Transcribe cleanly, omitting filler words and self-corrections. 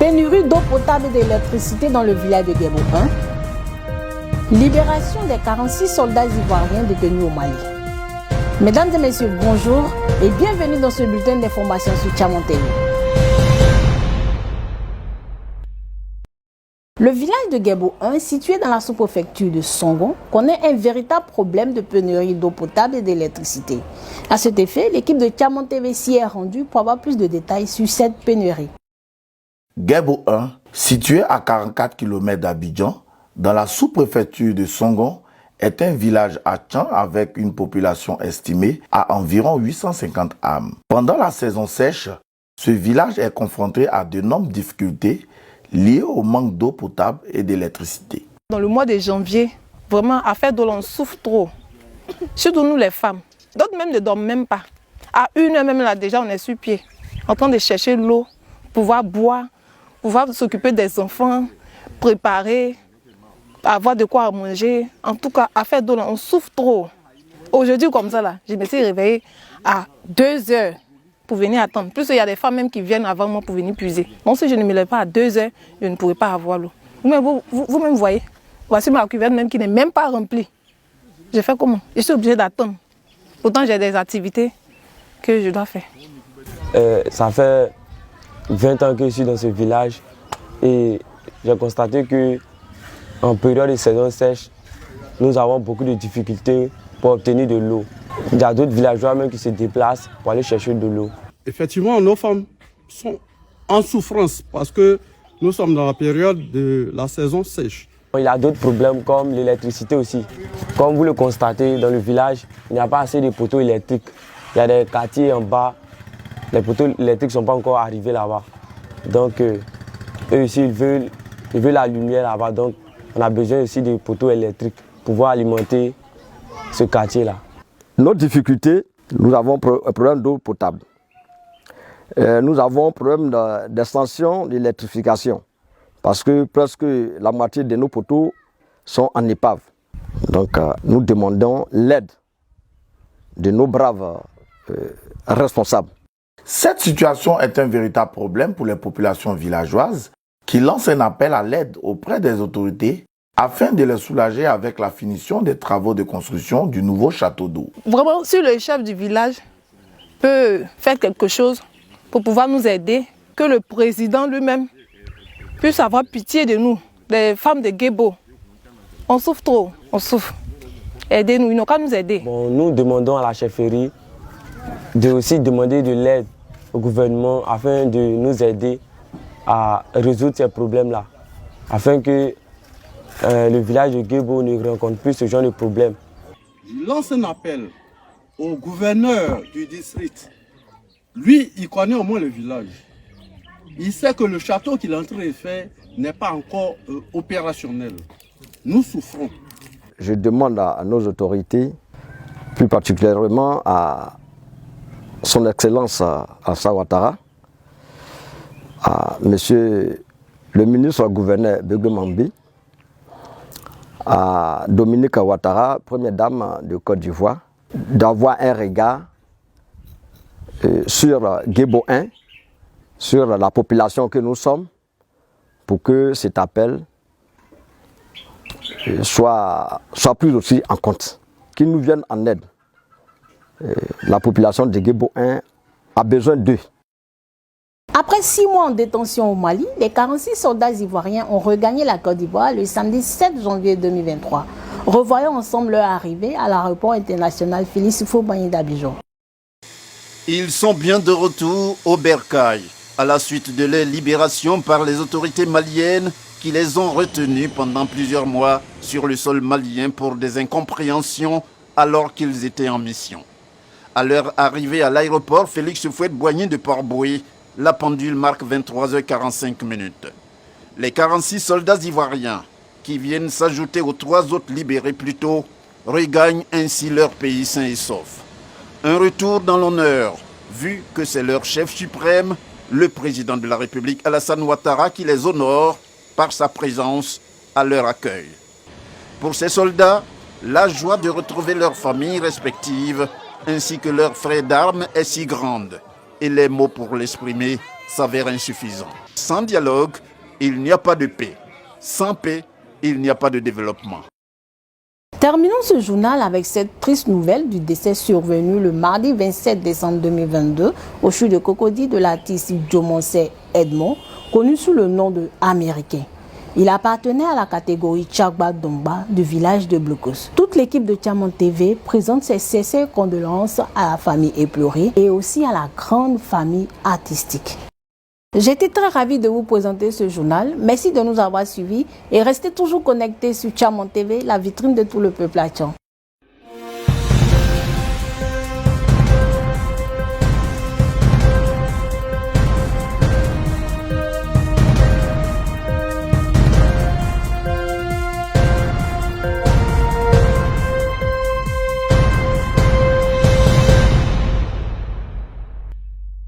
Pénurie d'eau potable et d'électricité dans le village de Guébo 1. Libération des 46 soldats ivoiriens détenus au Mali. Mesdames et messieurs, bonjour et bienvenue dans ce bulletin d'information sur Tcham TV. Le village de Guébo 1, situé dans la sous-préfecture de Songon, connaît un véritable problème de pénurie d'eau potable et d'électricité. À cet effet, l'équipe de Tcham TV s'y est rendue pour avoir plus de détails sur cette pénurie. Guébo 1, situé à 44 km d'Abidjan, dans la sous-préfecture de Songon, est un village hachant avec une population estimée à environ 850 âmes. Pendant la saison sèche, ce village est confronté à d'énormes difficultés liées au manque d'eau potable et d'électricité. Dans le mois de janvier, vraiment, à faire de l'eau, on souffre trop. Surtout nous les femmes. D'autres même ne dorment même pas. À 1h même là, déjà, on est sur pied, en train de chercher l'eau, pouvoir boire, pouvoir s'occuper des enfants, préparer, avoir de quoi manger. En tout cas, à faire de l'eau, on souffre trop. Aujourd'hui, comme ça, là, je me suis réveillée à 2h pour venir attendre. Plus il y a des femmes même qui viennent avant moi pour venir puiser. Bon, si je ne me lève pas à 2h, je ne pourrais pas avoir l'eau. Vous-même voyez, voici ma cuvette même qui n'est même pas remplie. Je fais comment? Je suis obligée d'attendre. Pourtant, j'ai des activités que je dois faire. Ça fait 20 ans que je suis dans ce village et j'ai constaté que en période de saison sèche, nous avons beaucoup de difficultés pour obtenir de l'eau. Il y a d'autres villageois même qui se déplacent pour aller chercher de l'eau. Effectivement, nos femmes sont en souffrance parce que nous sommes dans la période de la saison sèche. Il y a d'autres problèmes comme l'électricité aussi. Comme vous le constatez dans le village, il n'y a pas assez de poteaux électriques. Il y a des quartiers en bas, les poteaux électriques ne sont pas encore arrivés là-bas. Donc eux aussi, ils veulent la lumière là-bas. Donc on a besoin aussi de poteaux électriques pour pouvoir alimenter ce quartier-là. Notre difficulté, nous avons un problème d'eau potable. Nous avons un problème d'extension d'électrification parce que presque la moitié de nos poteaux sont en épave. Donc nous demandons l'aide de nos braves responsables. Cette situation est un véritable problème pour les populations villageoises qui lancent un appel à l'aide auprès des autorités afin de les soulager avec la finition des travaux de construction du nouveau château d'eau. Vraiment, si le chef du village peut faire quelque chose pour pouvoir nous aider, que le président lui-même puisse avoir pitié de nous, les femmes de Guébo. On souffre trop, on souffre. Aidez-nous, ils n'ont qu'à nous aider. Bon, nous demandons à la chefferie de aussi demander de l'aide au gouvernement afin de nous aider à résoudre ces problèmes-là, afin que le village de Guébo ne rencontre plus ce genre de problème. Je lance un appel au gouverneur du district. Lui, il connaît au moins le village. Il sait que le château qu'il est en train de faire n'est pas encore opérationnel. Nous souffrons. Je demande à nos autorités, plus particulièrement à son Excellence Alassane Ouattara, à Monsieur le ministre gouverneur Bégué Mambi, à Dominique Ouattara, première dame de Côte d'Ivoire, d'avoir un regard sur Guébo 1, sur la population que nous sommes, pour que cet appel soit pris aussi en compte, qu'ils nous viennent en aide. La population de Guébo 1 a besoin d'eux. Après 6 mois en détention au Mali, les 46 soldats ivoiriens ont regagné la Côte d'Ivoire le samedi 7 janvier 2023. Revoyons ensemble leur arrivée à l'aéroport international Félix Houphouët-Boigny d'Abidjan. Ils sont bien de retour au Bercail, à la suite de leur libération par les autorités maliennes qui les ont retenus pendant plusieurs mois sur le sol malien pour des incompréhensions alors qu'ils étaient en mission. À leur arrivée à l'aéroport Félix Houphouët-Boigny de Port-Bouilly, la pendule marque 23h45. Les 46 soldats ivoiriens, qui viennent s'ajouter aux 3 autres libérés plus tôt, regagnent ainsi leur pays sain et sauf. Un retour dans l'honneur, vu que c'est leur chef suprême, le président de la République Alassane Ouattara, qui les honore par sa présence à leur accueil. Pour ces soldats, la joie de retrouver leurs familles respectives ainsi que leurs frères d'armes est si grande et les mots pour l'exprimer s'avère insuffisant. Sans dialogue, il n'y a pas de paix. Sans paix, il n'y a pas de développement. Terminons ce journal avec cette triste nouvelle du décès survenu le mardi 27 décembre 2022 au CHU de Cocody de l'artiste Djomonsé Edmond, connu sous le nom de Américain. Il appartenait à la catégorie Tchagba Dongba du village de Blocos. Toute l'équipe de Tiamon TV présente ses sincères condoléances à la famille éplorée et aussi à la grande famille artistique. J'étais très ravie de vous présenter ce journal. Merci de nous avoir suivis et restez toujours connectés sur Tiamon TV, la vitrine de tout le peuple hachang.